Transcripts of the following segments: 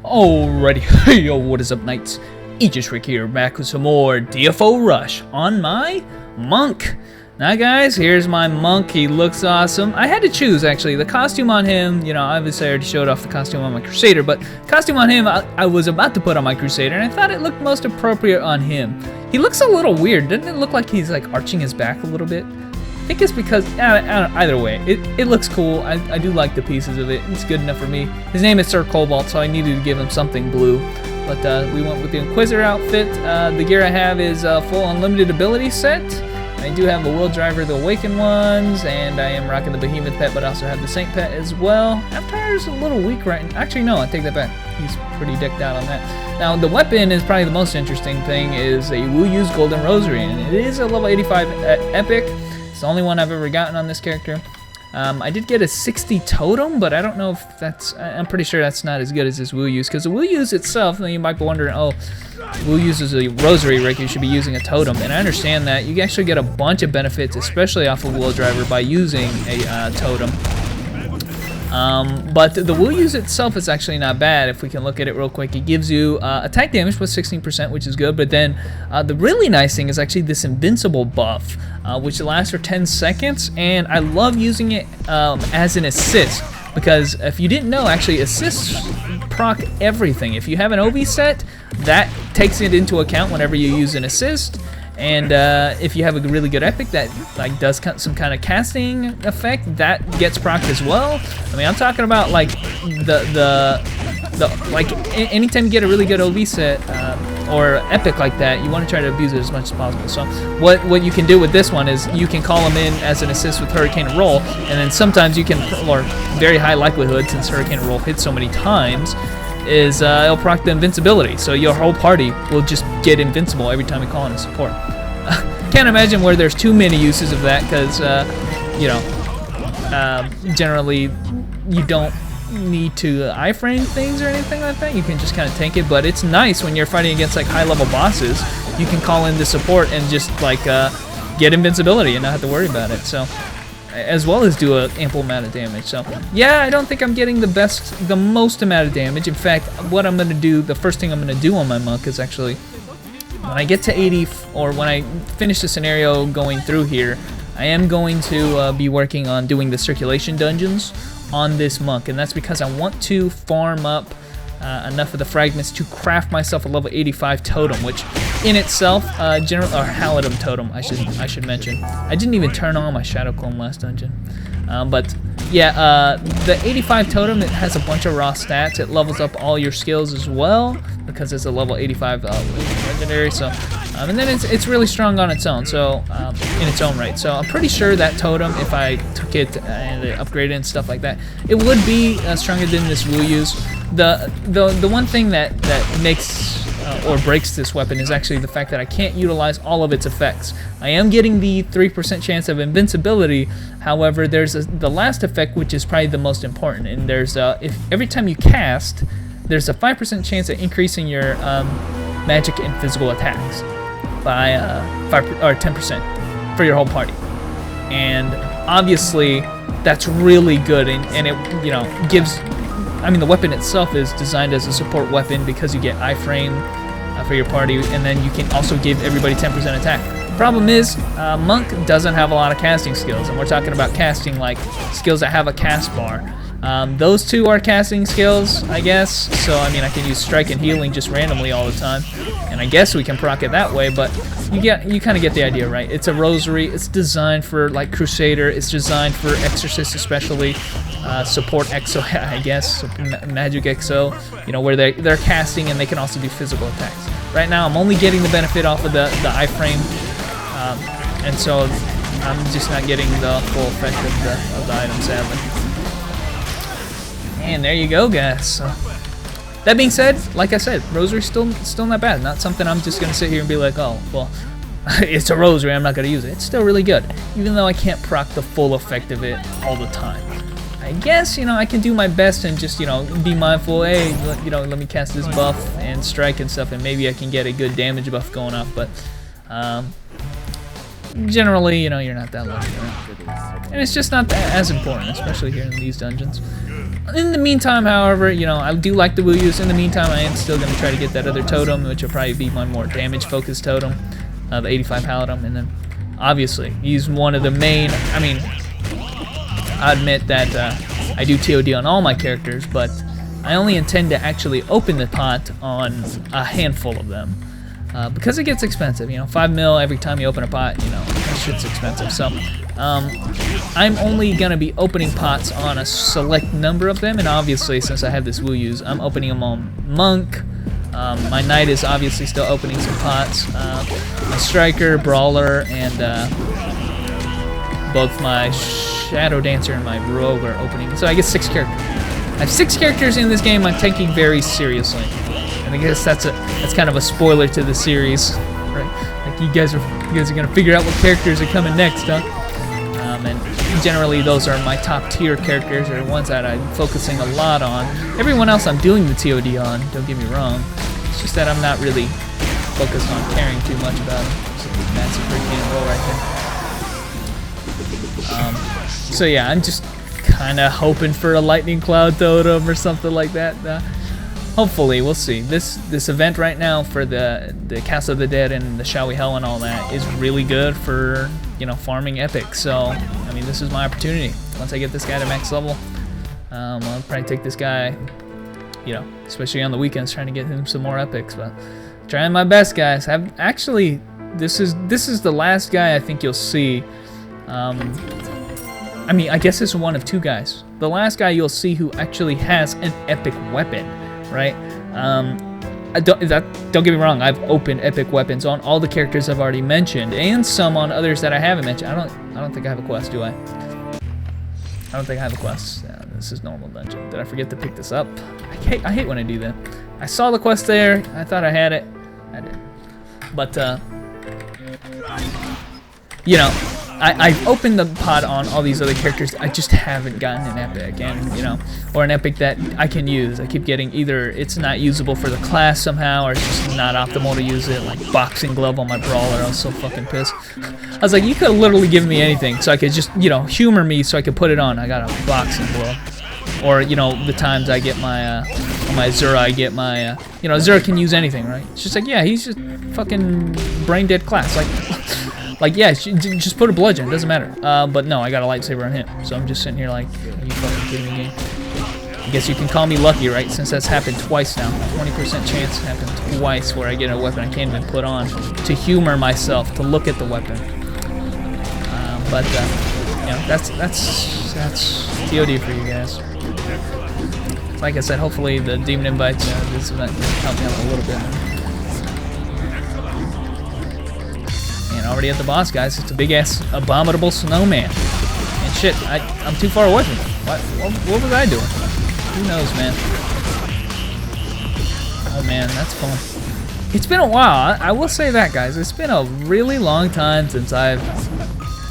Alrighty, hey yo, what is up, knights? Rick here, back with some more DFO Rush on my monk. Now guys, here's my monk. He looks awesome. I had to choose, actually. The costume on him, you know, obviously I already showed off the costume on my Crusader, but costume on him I was about to put on my Crusader, and I thought it looked most appropriate on him. He looks a little weird. Doesn't it look like he's like arching his back a little bit? I think it's because, either way, it looks cool. I do like the pieces of it. It's good enough for me. His name is Sir Cobalt, so I needed to give him something blue. But we went with the Inquisitor outfit. The gear I have is a full unlimited ability set. I do have the World Driver, the Awakened ones, and I am rocking the Behemoth pet, but I also have the Saint pet as well. Avatar's a little weak right now. Actually, no, I take that back. He's pretty decked out on that. Now, the weapon is probably the most interesting thing, is a Wu Yu's Golden Rosary, and it is a level 85 epic. It's the only one I've ever gotten on this character. I did get a 60 totem, but I don't know if that's, I'm pretty sure that's not as good as this Wu Yu's, because the Wu Yu's itself, you might be wondering, oh, Wu uses a rosary, Rick, you should be using a totem, and I understand that. You actually get a bunch of benefits, especially off of World Driver, by using a totem. But the Wu Yu's itself is actually not bad. If we can look at it real quick, it gives you attack damage with 16%, which is good, but then the really nice thing is actually this invincible buff, which lasts for 10 seconds, and I love using it as an assist, because if you didn't know, actually assists proc everything. If you have an OV set, that takes it into account whenever you use an assist. And if you have a really good epic that like does some kind of casting effect, that gets procced as well. I mean, I'm talking about like like anytime you get a really good OV set or epic like that, you want to try to abuse it as much as possible. So what you can do with this one is you can call him in as an assist with Hurricane and Roll, and then sometimes you can, or very high likelihood since Hurricane and Roll hits so many times, is it'll proc the invincibility, so your whole party will just get invincible every time you call in a support. Can't imagine where there's too many uses of that, because you know, generally you don't need to iframe things or anything like that. You can just kind of tank it, but it's nice when you're fighting against like high level bosses. You can call in the support and just like get invincibility and not have to worry about it. So, as well as do an ample amount of damage. So yeah, I don't think I'm getting the most amount of damage. In fact, what I'm gonna do, the first thing I'm gonna do on my monk is actually, when I get to 80, or when I finish the scenario going through here, I am going to be working on doing the circulation dungeons on this monk, and that's because I want to farm up enough of the fragments to craft myself a level 85 totem, which in itself, or Halidom totem, I should mention. I didn't even turn on my Shadow Clone last dungeon, but yeah, the 85 totem, it has a bunch of raw stats. It levels up all your skills as well, because it's a level 85 legendary. So, and then it's really strong on its own. So, in its own right. So I'm pretty sure that totem, if I took it and upgraded and stuff like that, it would be stronger than this Wu Yu's. The one thing that makes or breaks this weapon is actually the fact that I can't utilize all of its effects. I am getting the 3% chance of invincibility. However, there's the last effect, which is probably the most important, and there's if every time you cast, there's a 5% chance of increasing your magic and physical attacks by 10% for your whole party. And obviously that's really good, and it, you know, gives, I mean, the weapon itself is designed as a support weapon because you get iframe for your party, and then you can also give everybody 10% attack. Problem is, Monk doesn't have a lot of casting skills, and we're talking about casting like skills that have a cast bar. Those two are casting skills, I guess, so I mean I can use strike and healing just randomly all the time, and I guess we can proc it that way, but you kind of get the idea, right? It's a rosary, it's designed for like Crusader, it's designed for Exorcist especially, support Exo, I guess, Magic Exo, you know, where they're casting and they can also do physical attacks. Right now I'm only getting the benefit off of the iframe, and so I'm just not getting the full effect of the item, sadly. And there you go, guys. So, that being said, like I said, rosary's still not bad. Not something I'm just gonna sit here and be like, oh, well, it's a rosary, I'm not gonna use it. It's still really good, even though I can't proc the full effect of it all the time. I guess, you know, I can do my best and just, you know, be mindful. Hey, you know, let me cast this buff and strike and stuff, and maybe I can get a good damage buff going off. But generally, you know, you're not that lucky, right? And it's just not as important, especially here in these dungeons. In the meantime, however, you know, I do like the Wuyus. In the meantime, I am still going to try to get that other totem, which will probably be my more damage-focused totem, the 85 Paladin, and then obviously use one of the main. I mean, I admit that I do TOD on all my characters, but I only intend to actually open the pot on a handful of them. Because it gets expensive, you know, 5 mil every time you open a pot, you know, that shit's expensive. So, I'm only gonna be opening pots on a select number of them, and obviously, since I have this Wuyus, I'm opening them on Monk. My Knight is obviously still opening some pots. My Striker, Brawler, and both my Shadow Dancer and my Rogue are opening. So I get 6 characters. I have 6 characters in this game I'm taking very seriously. I guess that's kind of a spoiler to the series, right? Like you guys are gonna figure out what characters are coming next, huh? And generally those are my top tier characters, or ones that I'm focusing a lot on. Everyone else I'm doing the TOD on, don't get me wrong. It's just that I'm not really focused on caring too much about them. It's a massive hurricane roll right there. So yeah, I'm just kind of hoping for a lightning cloud totem or something like that. Hopefully, we'll see. This event right now for the Castle of the Dead and the Shall We Hell and all that is really good for, you know, farming epic. So, I mean, this is my opportunity. Once I get this guy to max level, I'll probably take this guy, you know, especially on the weekends, trying to get him some more epics. But trying my best, guys. Actually, this is the last guy I think you'll see. I mean, I guess it's one of 2 guys. The last guy you'll see who actually has an epic weapon. Right? Don't get me wrong, I've opened epic weapons on all the characters I've already mentioned, and some on others that I haven't mentioned. I don't think I have a quest, do I? I don't think I have a quest. Yeah, this is normal dungeon. Did I forget to pick this up? I hate when I do that. I saw the quest there, I thought I had it. I didn't. But you know, I've opened the pot on all these other characters. I just haven't gotten an epic, and you know, or an epic that I can use. I keep getting either it's not usable for the class somehow, or it's just not optimal to use it. Like boxing glove on my Brawler. I was so fucking pissed. I was like, you could have literally given me anything, so I could just, you know, humor me, so I could put it on. I got a boxing glove, or you know, the times I get my on my Azura, I get my you know, Azura can use anything, right? It's just like, yeah, he's just fucking brain dead class, like. Like, yeah, just put a bludgeon, it doesn't matter. But no, I got a lightsaber on him. So I'm just sitting here like, are you fucking kidding me, game? I guess you can call me lucky, right? Since that's happened twice now. 20% chance it happened twice where I get a weapon I can't even put on to humor myself, to look at the weapon. But you know, that's TOD for you guys. Like I said, hopefully the demon invites this event can help me out a little bit. Already at the boss, guys. It's a big ass abominable snowman. And shit, I'm too far away from him. What was I doing? Who knows, man? Oh man, that's fun. It's been a while. I will say that, guys. It's been a really long time since I've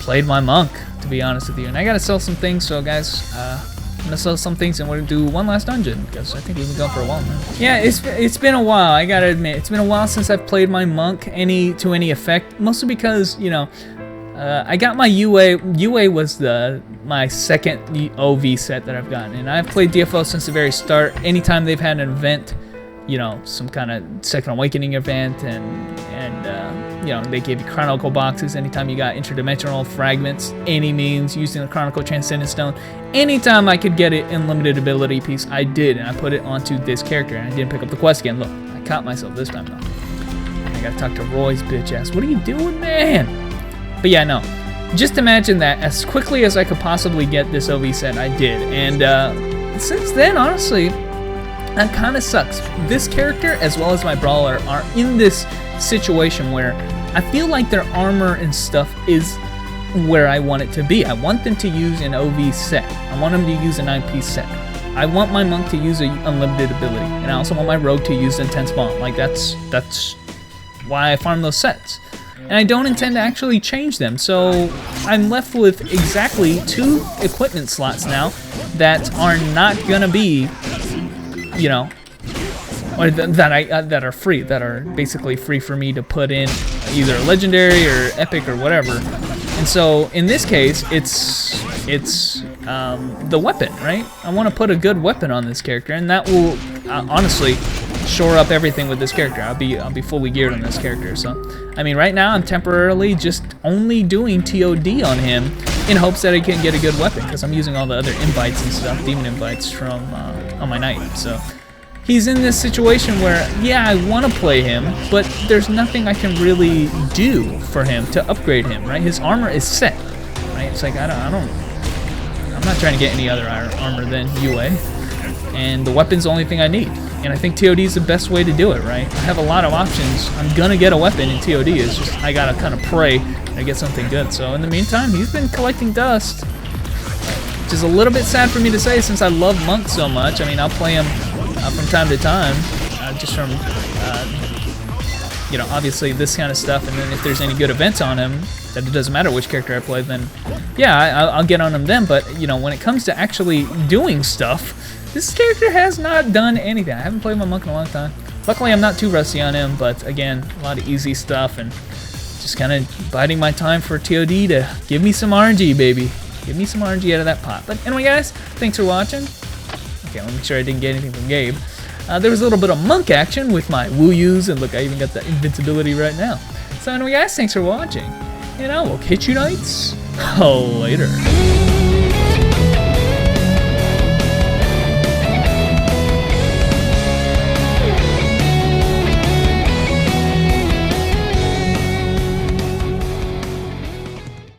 played my monk, to be honest with you. And I gotta sell some things, so guys, I'm gonna sell some things and we're gonna do one last dungeon, because I think we've been going for a while now. Yeah, it's been a while, I gotta admit. It's been a while since I've played my monk to any effect, mostly because, you know, I got my UA. UA was my second OV set that I've gotten, and I've played DFO since the very start. Anytime they've had an event, you know, some kind of Second Awakening event, and you know, they gave you Chronicle boxes anytime you got interdimensional fragments, any means, using the Chronicle Transcendent Stone. Anytime I could get it in limited ability piece, I did, and I put it onto this character, and I didn't pick up the quest again. Look, I caught myself this time, though. I gotta talk to Roy's bitch ass. What are you doing, man? But yeah, no. Just imagine that as quickly as I could possibly get this OV set, I did. And since then, honestly, that kind of sucks. This character, as well as my Brawler, are in this situation where I feel like their armor and stuff is where I want it to be. I want them to use an OV set. I want them to use a 9-piece set. I want my monk to use an unlimited ability, and I also want my rogue to use intense bomb. Like that's why I farm those sets. And I don't intend to actually change them, so I'm left with exactly 2 equipment slots now that are not gonna be, you know, or that are free, that are basically free for me to put in either legendary or epic or whatever. And so in this case, it's the weapon, right? I want to put a good weapon on this character, and that will honestly shore up everything with this character. I'll be fully geared on this character. So, I mean, right now I'm temporarily just only doing TOD on him in hopes that I can get a good weapon, because I'm using all the other invites and stuff, demon invites from on my knight. So he's in this situation where, yeah, I want to play him, but there's nothing I can really do for him to upgrade him, right? His armor is set, right? It's like I'm not trying to get any other armor than UA, and the weapon's the only thing I need. And I think TOD is the best way to do it, right? I have a lot of options. I'm gonna get a weapon in TOD. It's just I gotta kind of pray I get something good. So in the meantime, he's been collecting dust, which is a little bit sad for me to say since I love Monk so much. I mean, I'll play him from time to time, just from you know, obviously this kind of stuff. And then if there's any good events on him, that it doesn't matter which character I play, then yeah, I'll get on him then. But you know, when it comes to actually doing stuff, this character has not done anything. I haven't played my Monk in a long time. Luckily, I'm not too rusty on him, but again, a lot of easy stuff and just kind of biding my time for TOD to give me some RNG, baby. Give me some RNG out of that pot. But anyway, guys, thanks for watching. Okay, let me make sure I didn't get anything from Gabe. There was a little bit of Monk action with my Woo-Yus, and look, I even got the invincibility right now. So anyway, guys, thanks for watching, and I will catch you knights later.